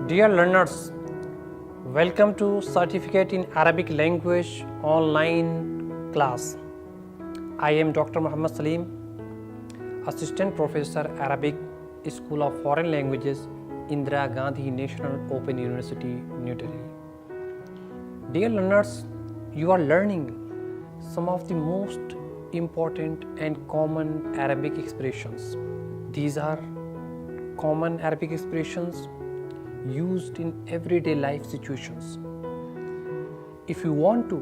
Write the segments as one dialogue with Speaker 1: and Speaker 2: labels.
Speaker 1: Dear learners, welcome to Certificate in Arabic Language online class. I am Dr. Muhammad Salim, Assistant Professor Arabic, School of Foreign Languages, Indira Gandhi National Open University, New Delhi. Dear learners, you are learning some of the most important and common Arabic expressions. These are common Arabic expressions used in everyday life situations. If you want to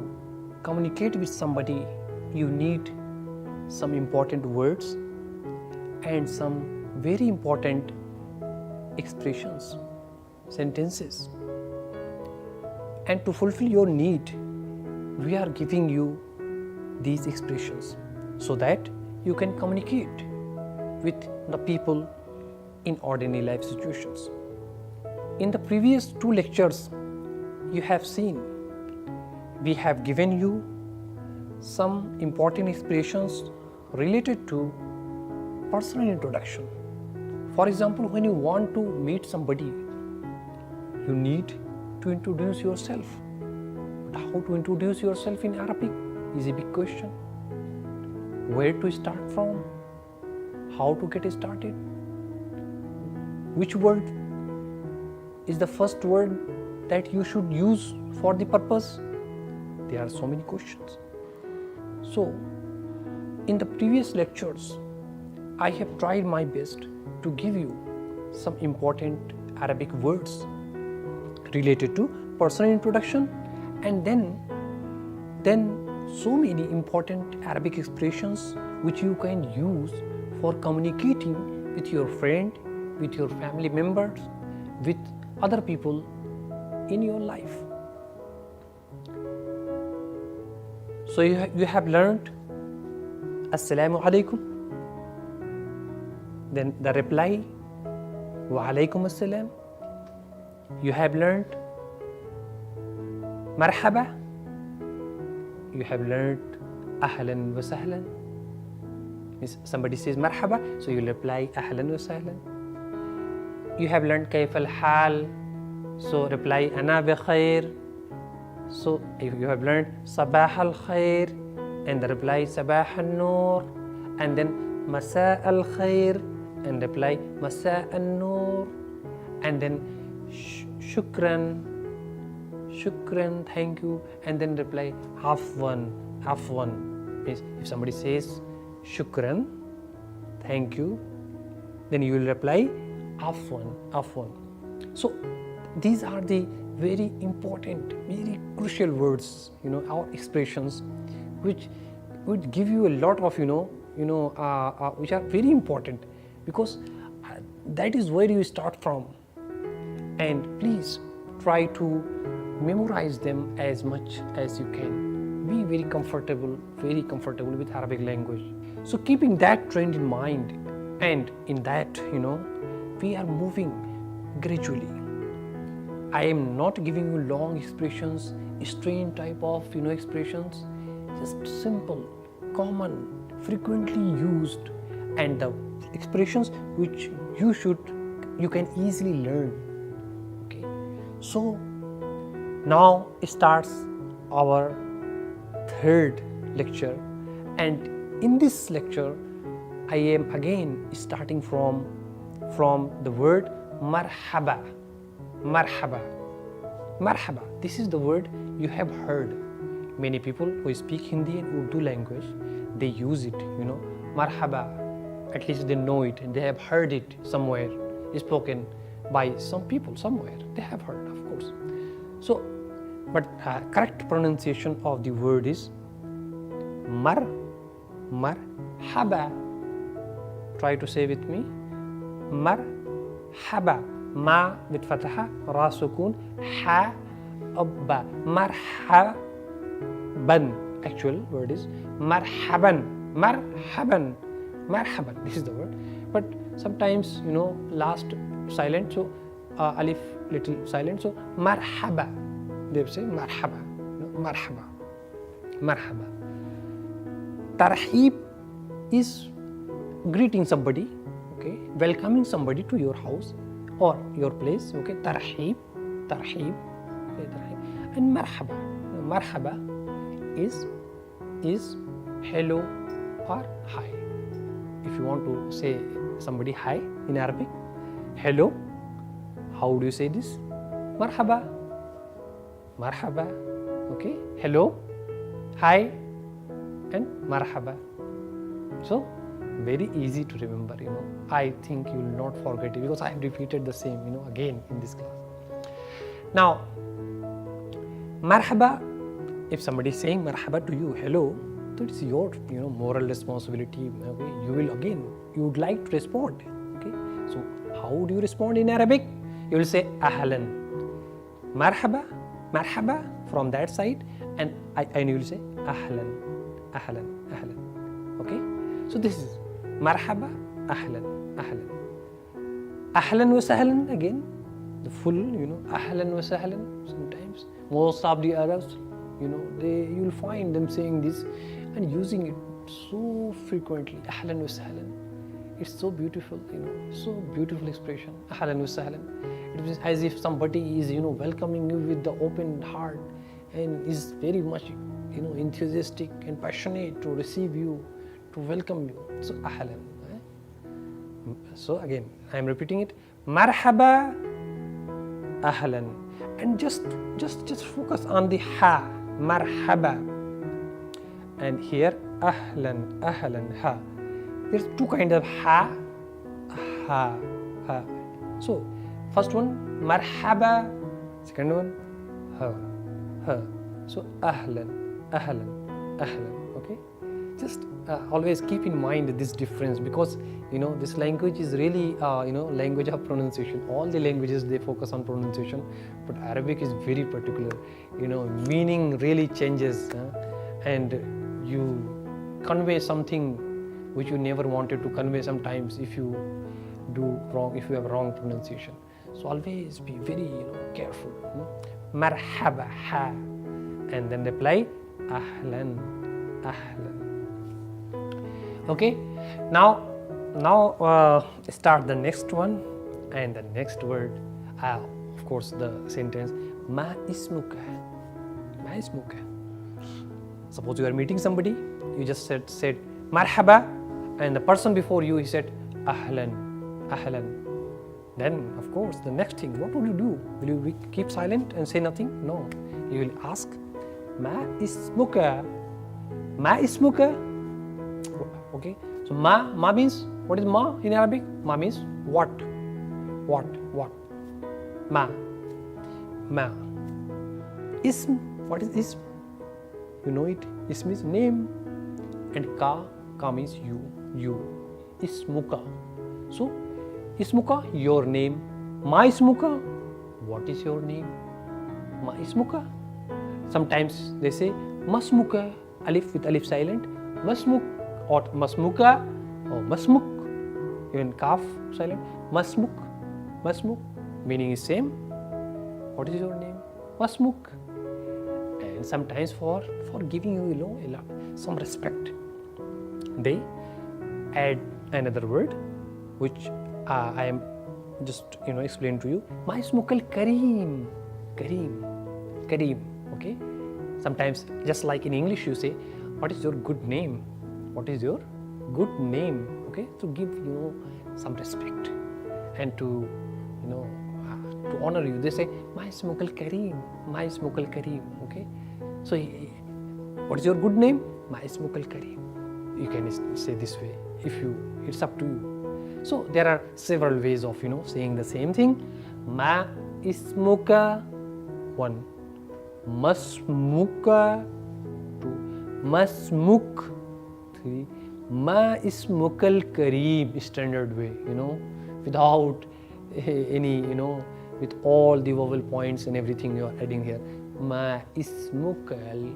Speaker 1: communicate with somebody, you need some important words and some very important expressions, sentences. And to fulfill your need, we are giving you these expressions so that you can communicate with the people in ordinary life situations. In the previous two lectures, you have seen we have given you some important expressions related to personal introduction. For example, when you want to meet somebody, you need to introduce yourself. But how to introduce yourself in Arabic is a big question. Where to start from? How to get started? Which word is the first word that you should use for the purpose? There are so many questions. So, in the previous lectures, I have tried my best to give you some important Arabic words related to personal introduction, and then so many important Arabic expressions which you can use for communicating with your friend, with your family members, with other people in your life. So you have learned Assalamu alaikum. Then the reply Wa alaikum assalam. You have learned Marhaba. You have learned Ahlan wa sahlan. Somebody says Marhaba, so you reply Ahlan wa sahlan. You have learned Kaif al-Hal, so reply Ana bi khair. So you have learned Sabah al-Khair, and the reply Sabah al-Noor, and then Masa al-Khair, and reply Masa al-Noor, and then Shukran, thank you, and then reply Afwan. Means if somebody says Shukran, thank you, then you will reply Afwan. So these are the very important, very crucial words, our expressions, which would give you a lot of, which are very important, because that is where you start from. And please try to memorize them as much as you can. Be very comfortable with Arabic language. So keeping that trend in mind, and in that, we are moving gradually. I am not giving you long expressions, strange type of expressions, just simple, common, frequently used, and the expressions which you can easily learn. Okay, so now starts our third lecture, and in this lecture I am again starting from the word Marhaba. This is the word you have heard. Many people who speak Hindi and Urdu language, they use it, Marhaba. At least they know it, and they have heard it somewhere, spoken by some people somewhere. They have heard, of course. So, but correct pronunciation of the word is Marhaba. Try to say with me. Marhaba. Ma with fatha, ra sukun, ha abba. Marhaban. Actual word is marhaban. This is the word. But sometimes, last silent, so alif little silent, so marhaba. They say marhaba. Marhaba. Tarheeb is greeting somebody, okay, welcoming somebody to your house, or your place, okay, tarheeb, okay, tarheeb. And marhaba is hello or hi. If you want to say somebody hi in Arabic, hello, how do you say this? Marhaba, okay, hello, hi, and marhaba. So very easy to remember, I think you will not forget it because I have repeated the same, again in this class. Now, marhaba, if somebody is saying marhaba to you, hello, so it's your, moral responsibility. Okay? You would like to respond. Okay, so how do you respond in Arabic? You will say ahlan, marhaba from that side, and you will say ahlan. Okay, so this is marhaba, ahlan wa sahlan. Again, the full, ahlan wa sahlan. Sometimes most of the Arabs, you will find them saying this and using it so frequently. Ahlan wa sahlan. It's so beautiful, so beautiful expression. Ahlan wa sahlan. It is as if somebody is, welcoming you with the open heart and is very much, enthusiastic and passionate to receive you, to welcome you. So ahlan. So again, I am repeating it. Marhaba, ahlan, and just focus on the ha. Marhaba, and here ahlan, ha. There's two kinds of ha. So first one marhaba, second one ha. So ahlan. Okay, just always keep in mind this difference because this language is really language of pronunciation. All the languages, they focus on pronunciation, but Arabic is very particular. Meaning really changes, and you convey something which you never wanted to convey sometimes if you do wrong, if you have wrong pronunciation. So always be very careful. Marhaba, ha, and then reply ahlan. Okay, now start the next one and the next word. Of course, the sentence ma ismuka. Suppose you are meeting somebody, you just said marhaba, and the person before you, he said ahlan. Then of course the next thing, what will you do? Will you keep silent and say nothing? No, you will ask ma ismuka. Okay, so ma means, what is ma in Arabic? Ma means what? Ma. Ism, what is ism? You know it. Ism means name, and ka means you. Ismuka. So ismuka, your name. Ma ismuka, what is your name? Ma ismuka. Sometimes they say masmuka, alif with alif silent, masmuk, or masmuka, or masmuk, even kaf silent, masmuk, meaning is same. What is your name? Masmuk. And sometimes for giving you some respect, they add another word which I am just explain to you. Ma ismukal kareem. Okay, sometimes just like in English you say, what is your good name? Okay, to give some respect and to honor you, they say ma ismukal kareem. Okay, so what is your good name? Ma ismukal kareem. You can say this way it's up to you. So there are several ways of saying the same thing. Ma ismuka, 1. Masmuka, 2. Masmuk, 3. Ma ismukal kareem, standard way, without any, with all the vowel points and everything you are adding here. Ma ismukal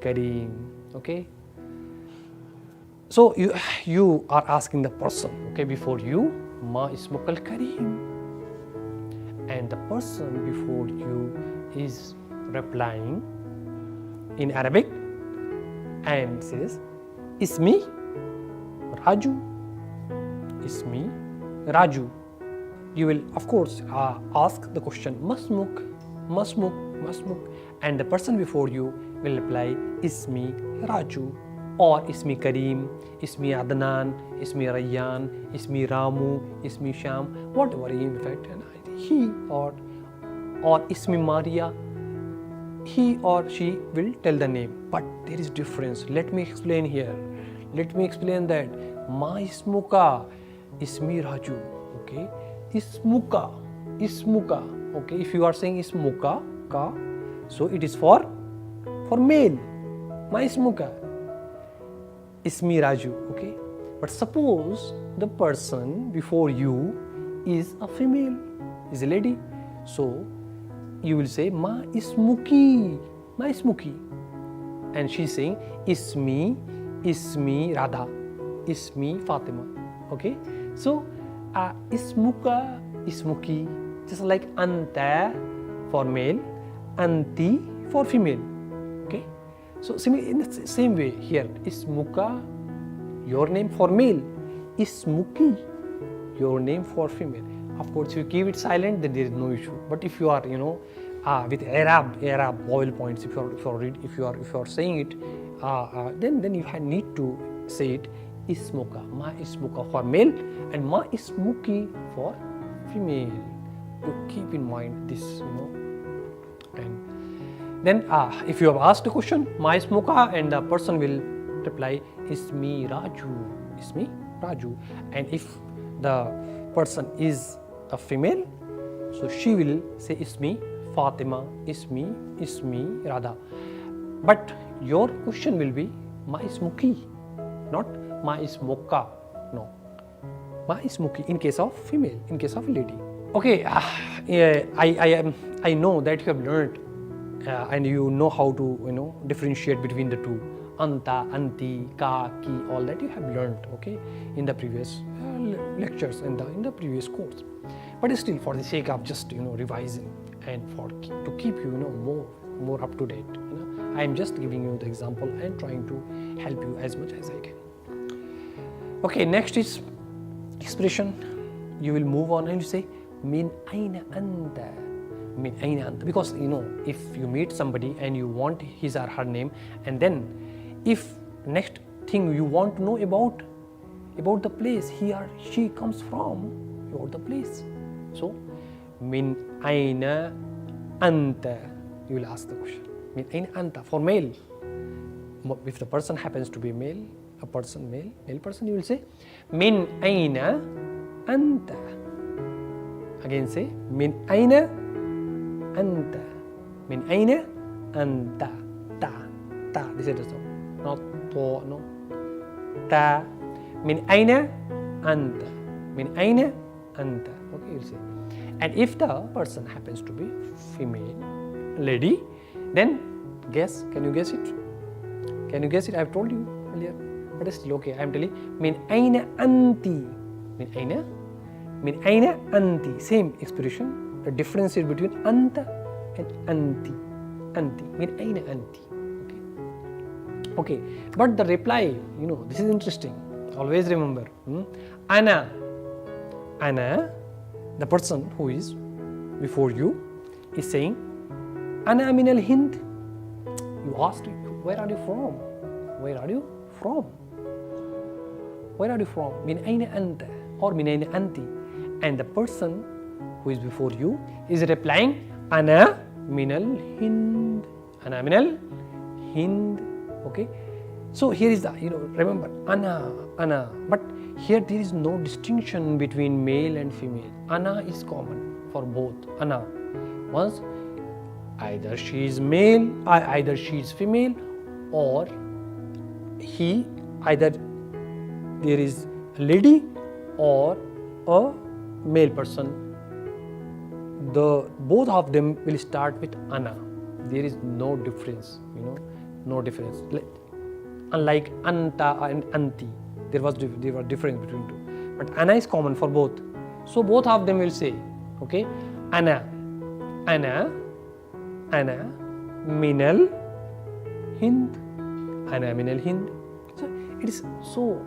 Speaker 1: kareem. Okay. So you are asking the person, okay, before you, ma ismukal kareem, and the person before you is replying in Arabic and says ismi Raju. ismi Raju. You will of course ask the question masmuk, masmuk, masmuk, and the person before you will reply ismi Raju or ismi Kareem, ismi Adnan, ismi Rayyan, ismi Ramu, ismi Sham, whatever in fact, and he or ismi Maria. He or she will tell the name, but there is difference. Let me explain here. Let me explain that ma ismuka ismi Raju. Okay, ismuka, ismuka. Okay, if you are saying ismuka ka, so it is for male. Ma ismuka ismi Raju. Okay, but suppose the person before you is a female, is a lady, so you will say ma ismuki, ma ismuki, and she is saying ismi Radha, ismi Fatima. Okay, so ismuka, ismuki, just like anta for male, anti for female. Okay, so in the same way here, ismuka, your name for male, ismuki, your name for female. Of course, if you keep it silent, then there is no issue. But if you are, with Arab vowel points, if you are saying it, then you need to say it ismuka, ma ismuka for male, and ma ismuki for female. To keep in mind this, And then, if you have asked a question, ma ismuka, and the person will reply ismi Raju, ismi Raju, and if the person is a female, so she will say ismi Fatima, ismi Radha. But your question will be ma ismuki, not ma ismuka. No, ma ismuki in case of female, in case of lady. Okay, I know that you have learned and you know how to differentiate between the two. Anta, anti, ka, ki, all that you have learned, okay, in the previous lectures and in the previous course. But still, for the sake of just revising and to keep you more up to date, I am just giving you the example and trying to help you as much as I can. Okay, next is expression. You will move on and you say min aina anta, min aina anta, because if you meet somebody and you want his or her name, and then if next thing you want to know about the place he or she comes from, about the place, so min aina anta, you will ask the question min aina anta for male. If the person happens to be male, male person, you will say min aina anta. Again say min aina anta, min aina anta, ta, this is the sound, not to, no, ta, min aina anta, min aina anta. Okay, you'll say. And if the person happens to be female, lady, then guess, can you guess it? Can you guess it? I have told you earlier, but still okay, I am telling min aina anti, min aina anti, same expression. The difference is between anta and anti, min aina anti. Okay, but the reply, this is interesting. Always remember, ana, the person who is before you is saying ana min al Hind. You asked, where are you from? Where are you from? Where are you from? Min aina anta or min aina anti, and the person who is before you is replying ana min al Hind, ana min al Hind. Okay, so here is the, remember ana, but here there is no distinction between male and female. Ana is common for both. Ana, once either she is male, either she is female, or he, either there is a lady or a male person. Both of them will start with ana. There is no difference, no difference. Unlike anta and anti, there was difference between two. But ana is common for both. So both of them will say, okay, ana minal Hind, ana minal Hind. So it is so,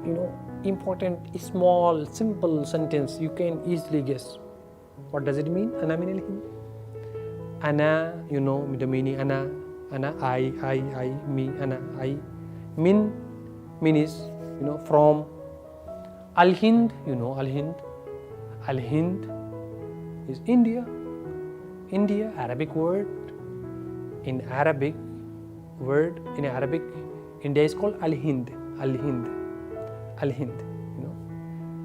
Speaker 1: important, small, simple sentence. You can easily guess. What does it mean? Ana min al-Hind. Ana, you know the meaning. Ana, I, me, ana, I. Min is, you know, from. Al-Hind, you know Al-Hind. Al-Hind is India. India, Arabic word. In Arabic, India is called Al-Hind. Al-Hind, you know.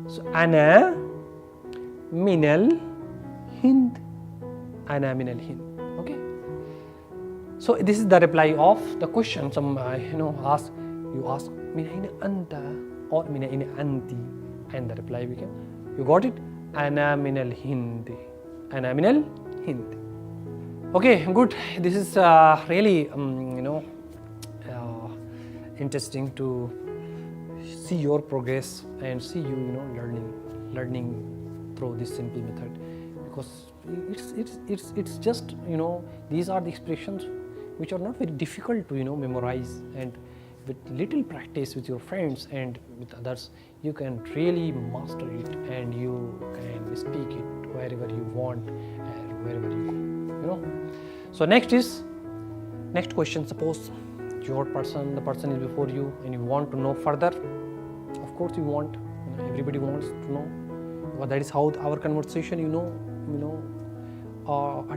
Speaker 1: So, Ana min al-Hind. Ana min al-Hind. Okay. So, this is the reply of the question. Some, you ask, min aina anta or min aina anti, and the reply became, you got it? Ana min al-Hind. Ana min al-Hind. Okay, good. This is really, interesting to see your progress and see you, learning through this simple method, because it's just, these are the expressions which are not very difficult to, memorize, and with little practice with your friends and with others, you can really master it, and you can speak it wherever you want and wherever you go. So next question. Suppose the person is before you, and you want to know further. Of course you want, everybody wants to know, because that is how our conversation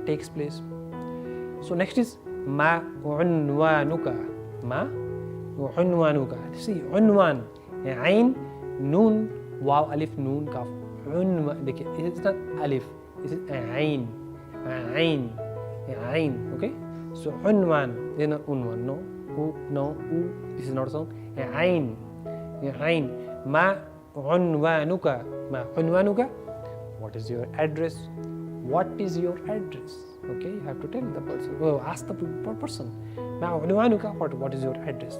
Speaker 1: takes place. So next is ma unwanuka. See, unwan, ain, noon, waw, alif, noon, kaf. It's not alif, it's ain. Okay. So unwan is not unwan. No, this is not song. Ain. Ma unwanuka. What is your address? Okay, you have to tell the person. Ask the person. Ma unwanuka. What is your address?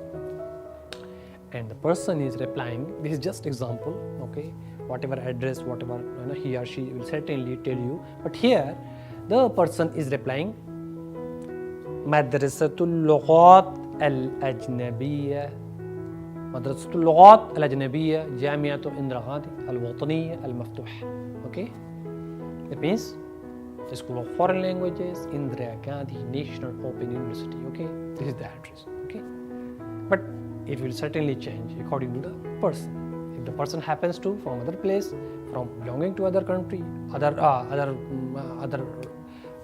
Speaker 1: And the person is replying. This is just example. Okay, whatever address, whatever he or she will certainly tell you. But here, the person is replying. Madrasatul Lughat al-Ajnabiyya. Madrasatul Lughat al-Ajnabiyya Jamiatul Indira Gandhi al-Wataniyya al-Maftuh. Okay, that means the School of Foreign Languages, Indira Gandhi National Open University. Okay, this is the address. Okay, but it will certainly change according to the person. If the person happens to from other place, from belonging to other country, other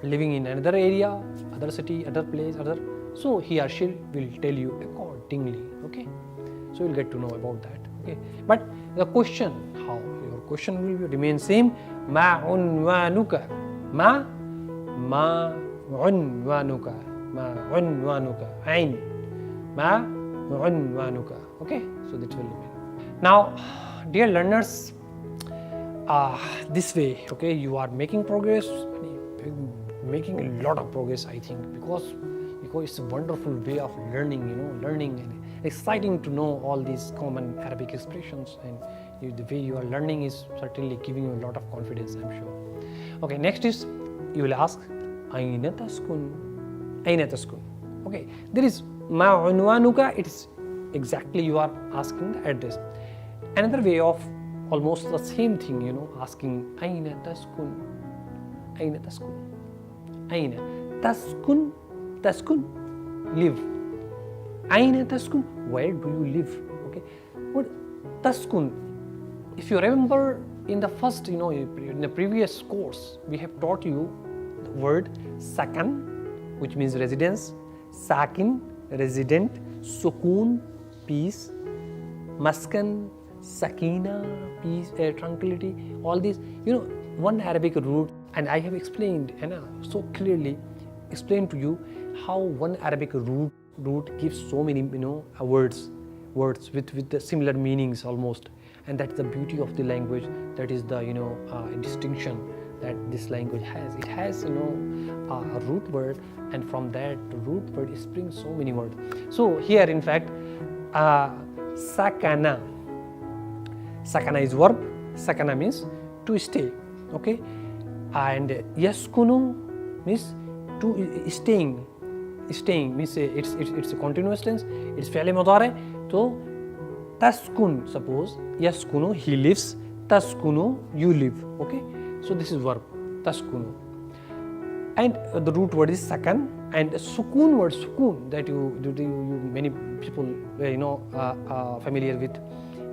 Speaker 1: living in another area, other city, other place, so he or she will tell you accordingly. Okay, so you'll get to know about that. Okay, but the question, how your question will remain same. Ma unwanuka. Ma unwanuka. Ain. Ma unwanuka. Okay, so that will remain. Now, dear learners, this way, okay, you are making progress, making a lot of progress, I think, because it's a wonderful way of learning, and exciting to know all these common Arabic expressions, and the way you are learning is certainly giving you a lot of confidence, I'm sure. Okay, next is, you will ask, Aina taskun. Okay, there is ma unwanuka, it's exactly you are asking the address. Another way of almost the same thing, asking Aina taskun. Aina taskun, live. Aina taskun, where do you live? Okay, what taskun? If you remember in the first, in the previous course, we have taught you the word sakan, which means residence, sakin, resident, sukun, peace, maskan, sakina, peace, tranquility, all these, one Arabic root. And I have explained, so clearly explained to you how one Arabic root gives so many, words with the similar meanings almost. And that's the beauty of the language. That is the, distinction that this language has. It has, a root word, and from that root word it springs so many words. So here, in fact, sakana. Sakana is verb. Sakana means to stay. Okay. And yaskunu means to staying means it's a continuous tense, it's fi'l mudari. So taskun, suppose yaskunu, he lives, taskunu, you live. Okay, so this is verb taskunu, and the root word is sakan, and sukun word sukun that you many people familiar with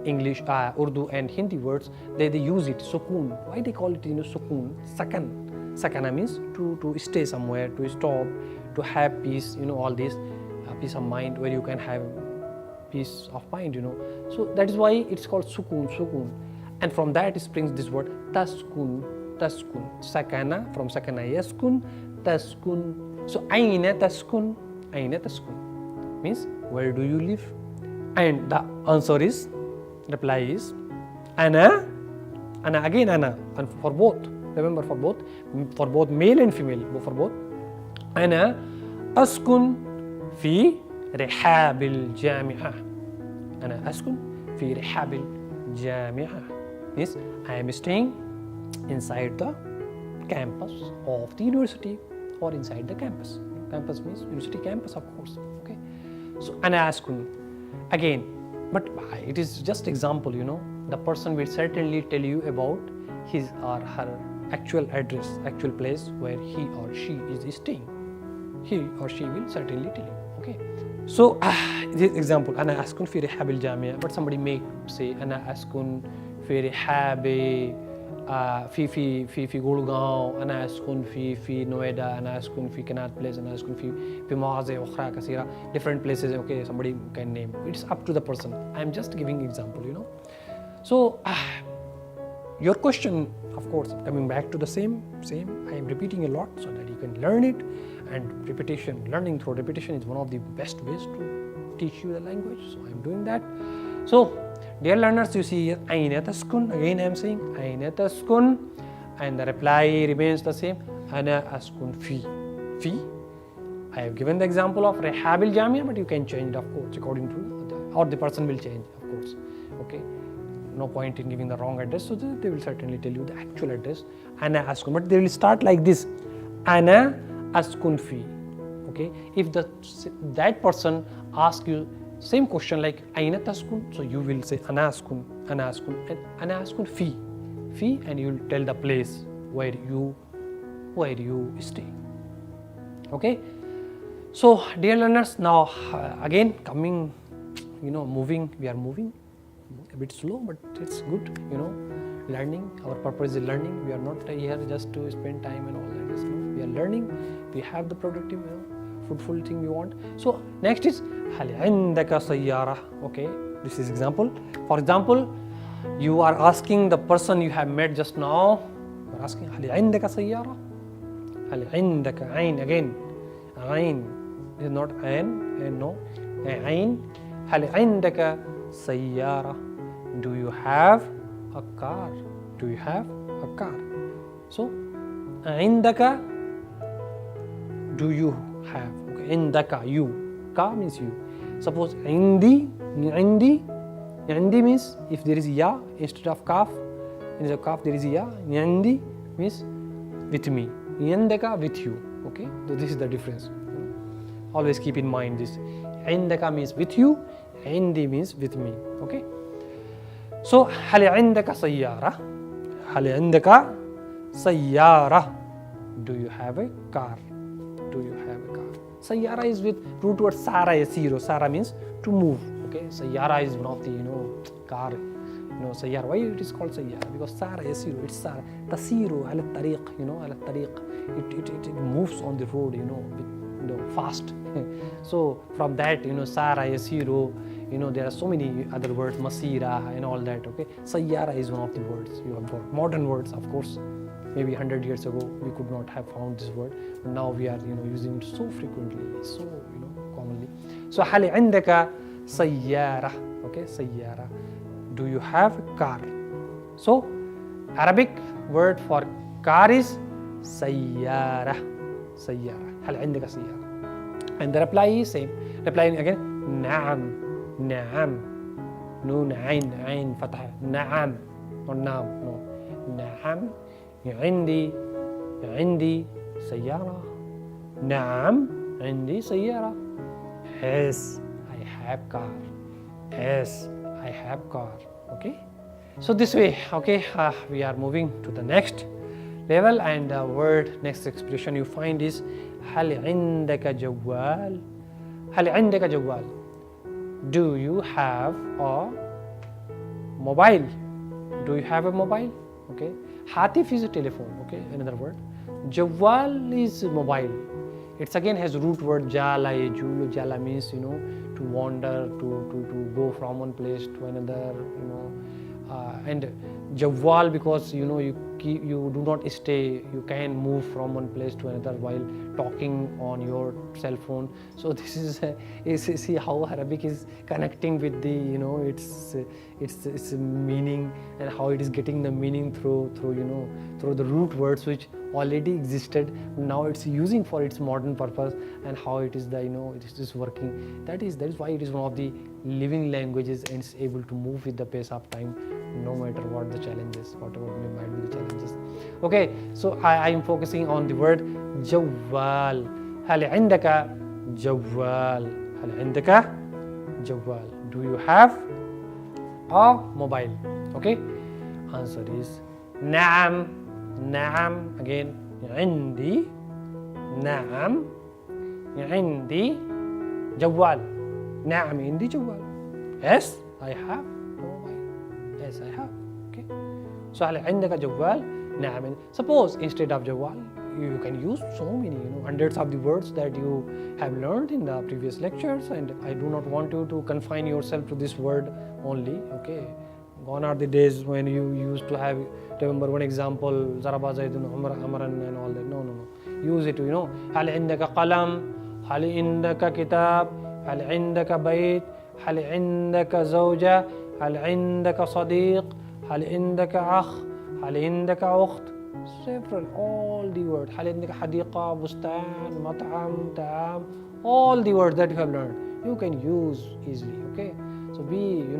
Speaker 1: English, Urdu and Hindi words, they use it, sukun. Why they call it sukun? Sakan. Sakana means to stay somewhere, to stop, to have peace, all this, peace of mind, where you can have peace of mind, So that is why it's called sukun, sukun. And from that springs this word taskun, taskun. Sakana, from sakana yaskun, taskun. So aina taskun, means where do you live? And the answer is, reply is ana, again ana, and for both, remember, for both male and female, for both. ana askun fi rihabil jami'ah, ana askun fi rihabil jami'ah, means I am staying inside the campus of the university, or inside the campus. Campus means university campus, of course. Okay, so ana askun again, but it is just example, the person will certainly tell you about his or her actual address, actual place where he or she is staying. He or she will certainly tell you. Okay, so this example, ana askun fi rihabil jamia, but somebody may say ana askun fi rihabi في غورغاو، أنا أسكن في نويدا، أنا أسكن في كنات بليس، أنا أسكن في مواضع أخرى كثيرة, different places. Okay, somebody can name. It's up to the person. I'm just giving example, So your question, of course, coming back to the same. I am repeating a lot so that you can learn it, and learning through repetition is one of the best ways to teach you the language. So I'm doing that. So dear learners, you see here, aina taskun. Again I am saying aina taskun, and the reply remains the same, ana askun fi. I have given the example of rihabil jamia, but you can change it, of course, according to or the person will change, of course. Okay, no point in giving the wrong address, so they will certainly tell you the actual address, ana askun, but they will start like this, ana askun fi. Okay, if that person asks you same question like aina taskun, so you will say ana askun, and ana askun fi, and you will tell the place where you stay. Okay, so dear learners, now again coming, moving, we are moving a bit slow, but it's good, learning. Our purpose is learning. We are not here just to spend time and all that. Just, we are learning. We have the productive, fruitful thing we want. So next is هل عندك سيارة. Okay, this is example. For example, you are asking the person you have met just now. You are asking هل عندك سيارة. هل عندك عين, again عين is not عين, no, عين. هل عندك سيارة. Do you have a car? Do you have a car? So عندك, do you have. Okay, عندك, you. Ka means you. Suppose indi means if there is ya instead of kaf, there is ya. Indi means with me. Indaka, with you. Okay, so this is the difference. Always keep in mind this. Indaka means with you, indi means with me. Okay, so هل عندك سيارة. هل عندك سيارة. Do you have a car? Do you have a car? Sayyara is with root word sara yasiru. Sara means to move. Okay, sayyara is one of the car. Sayyara. Why it is called sayyara? Because sara yasiru. It's sara. Tasiru ala tariq. Ala tariq. It moves on the road. With fast. So from that, sara yasiru. There are so many other words, masira and all that. Okay, sayyara is one of the words you have got. Modern words, of course. Maybe 100 years ago we could not have found this word, but now we are using it so frequently, so commonly. So هل عندك سيارة. Okay, سيارة. Do you have a car? So Arabic word for car is سيارة. سيارة. هل عندك سيارة. And the reply is same. Replying again, نعم. نعم. نون عين فتحة. نعم. Not نعم. No. نعم. عندي سيارة. نعم عندي سيارة. Yes, I have car. Yes, I have car. Okay, so this way, okay, we are moving to the next level, and the word next expression you find is هل عندك جوال. هل عندك جوال. Do you have a mobile? Do you have a mobile? Okay, Hatif is a telephone. Okay, another word. Jawal is mobile. It's again has root word jala. Jala means to wander, to go from one place to another. And Jawal because you do not stay. You can move from one place to another while talking on your cell phone. So this is see how Arabic is connecting with the its meaning, and how it is getting the meaning through the root words which already existed. Now it's using for its modern purpose, and how it is it is working. That is why it is one of the living languages, and it's able to move with the pace of time, no matter what the challenges, whatever might be the challenges. Okay, so I am focusing on the word جوال. هل عندك جوال. هل عندك جوال. Do you have a mobile? Okay, answer is نعم. نعم. Again, عندي. نعم. عندي جوال. نعم عندي جوال. Yes, I have a mobile. Yes, I have. Okay. So هل عندك جوال. نعم. Suppose instead of جوال, you can use so many hundreds of the words that you have learned in the previous lectures, and I do not want you to confine yourself to this word only. Okay, gone are the days when you used to have, remember one example, Zaraba Zaidun Amaran and all that. No. Use it. هل عندك قلم. هل عندك كتاب. هل عندك بيت. هل عندك زوجة. هل عندك صديق. هل عندك أخ. هل عندك أخت. Several, all the words. هل عندك حديقة, بستان, مطعم, طعام, all the words that you have learned, you can use easily. Okay, so you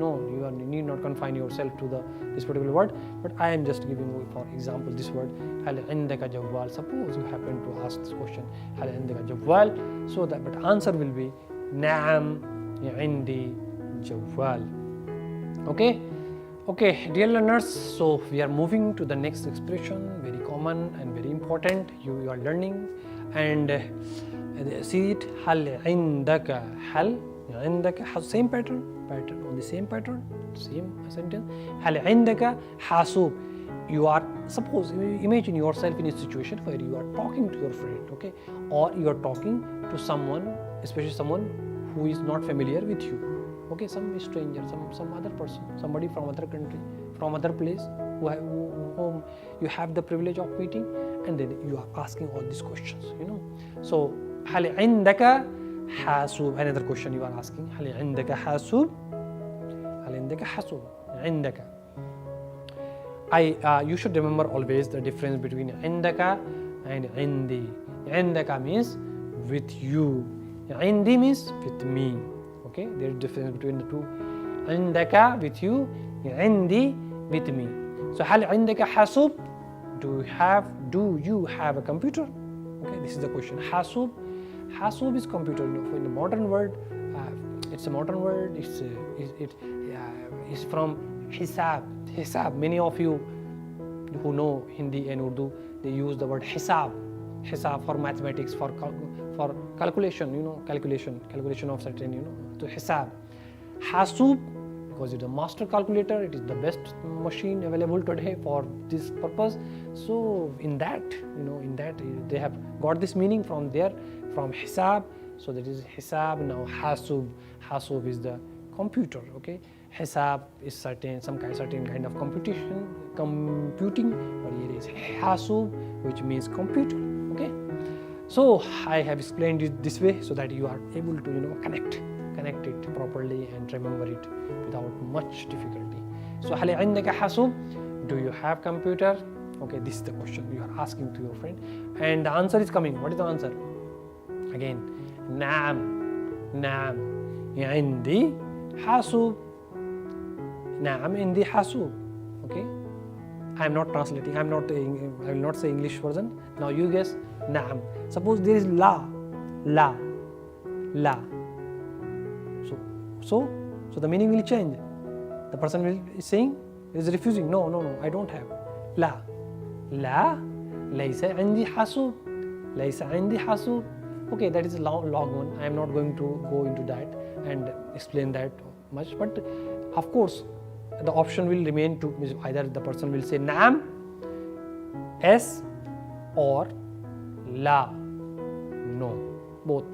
Speaker 1: need not confine yourself to this particular word, but I am just giving you for example this word هل عندك جوال. Suppose you happen to ask this question هل عندك جوال, so that but answer will be نعم عندي جوال. Okay, dear learners, so we are moving to the next expression, very common and very important. You are learning, and see it. هل عندك. هل عندك. Same pattern on the same pattern, same sentence. هل عندك حاسوب. You are, suppose, imagine yourself in a situation where you are talking to your friend, okay, or you are talking to someone, especially someone who is not familiar with you. Okay, some stranger, some other person, somebody from other country, from other place, whom you have the privilege of meeting, and then you are asking all these questions. So هل عندك حاسوب. Another question you are asking. هل عندك حاسوب. هل عندك حاسوب. عندك. You should remember always the difference between عندك and عندي. عندك means with you. عندي means with me. Okay, there is difference between the two. عندك with you, عندي with me. So هل عندك حاسوب. Do you have a computer? Okay, this is the question. حاسوب. حاسوب is computer. In the modern word, it's a modern word. It's from hisab. Hisab. Many of you who know Hindi and Urdu, they use the word hisab. Hisab for mathematics, for calculation, calculation of certain, to hisab. Hasub, because it's a master calculator, it is the best machine available today for this purpose. So in that they have got this meaning from hisab. So that is hisab. Now hasub is the computer. Okay, hisab is certain kind of computing, but here is hasub, which means computer. Okay, so I have explained it this way so that you are able to connect it properly and remember it without much difficulty. So هل عندك حاسوب. Do you have computer? Okay, this is the question you are asking to your friend, and the answer is coming. What is the answer? Again, نعم. نعم عندي حاسوب. نعم عندي حاسوب. Okay, I am not translating. I will not say English version. Now you guess. نعم. Suppose there is la. So the meaning will change. The person will be saying, is refusing, no, I don't have. لا ليس عندي حاسوب. ليس عندي حاسوب. Okay, that is a long one. I am not going to go into that and explain that much. But of course, the option will remain to either the person will say نعم, yes, or لا, no. Both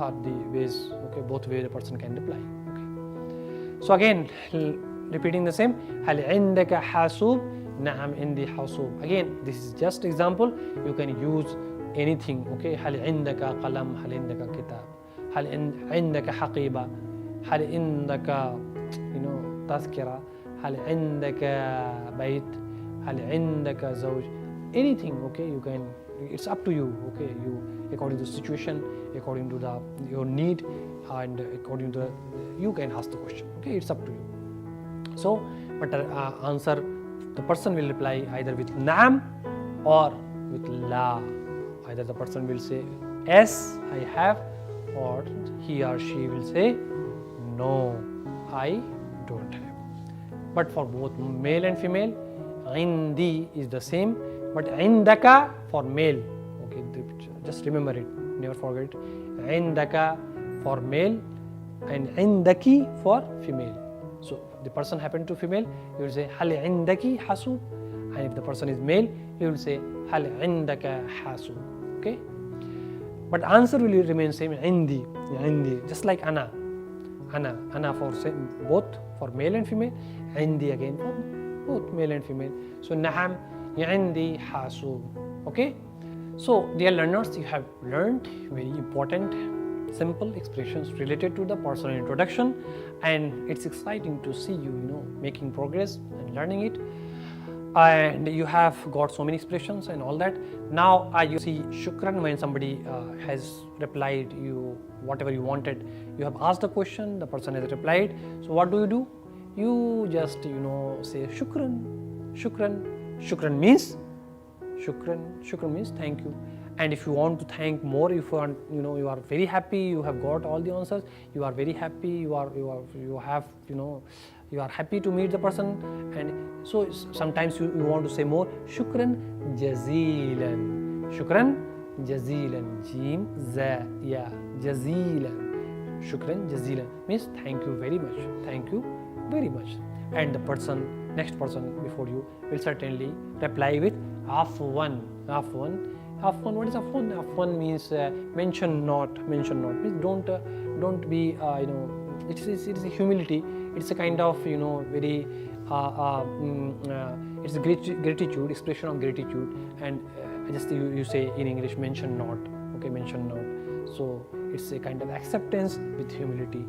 Speaker 1: are the ways. Okay, both ways the person can reply. Okay. So again, repeating the same. هل عندك حاسوب؟ نعم عندي حاسوب. Again, this is just example. You can use anything. Okay. هل عندك قلم؟ هل عندك كتاب؟ هل عندك حقيبة؟ هل عندك تذكرة؟ هل عندك بيت؟ هل عندك زوج؟ Anything. Okay, you can. It's up to you. Okay, you according to the situation, according to your need, and according to you can ask the question. Okay, it's up to you. So, but answer, the person will reply either with naam or with la. Either the person will say yes, I have, or he or she will say no, I don't have. But for both male and female, indi is the same, but indaka for male. Okay, just remember it, never forget it. Indaka for male and indaki for female. So the person happened to female, he will say hal indaki hasub, and if the person is male, he will say hal indaka hasub. Okay, but answer will remain same. Indi, just like ana for both for male and female. Indi again for both male and female. So na'am indi hasub. Okay, so dear learners, you have learned very important simple expressions related to the personal introduction, and it's exciting to see you making progress and learning it, and you have got so many expressions and all that. Now you see shukran when somebody has replied you whatever you wanted. You have asked the question, the person has replied, so what do? You just say shukran means thank you. And if you want to thank more, if you want, you are very happy, you have got all the answers, you are very happy, you are happy to meet the person, and so sometimes you want to say more. Shukran jazeelan. Jim za ya jazeelan. Shukran jazeelan means thank you very much. And the next person before you will certainly reply with afwan. What is afwan? Afwan means mention not. Means don't be it is a humility. It's a kind of very it's a gratitude, expression of gratitude, and just you say in English mention not. Okay, mention not. So it's a kind of acceptance with humility.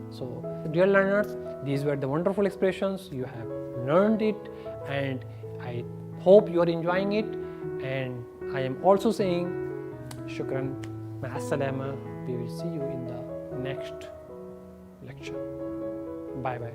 Speaker 1: So dear learners, these were the wonderful expressions. You have learned it, and I hope you are enjoying it. And I am also saying shukran, ma'as-salama. We will see you in the next lecture. Bye bye.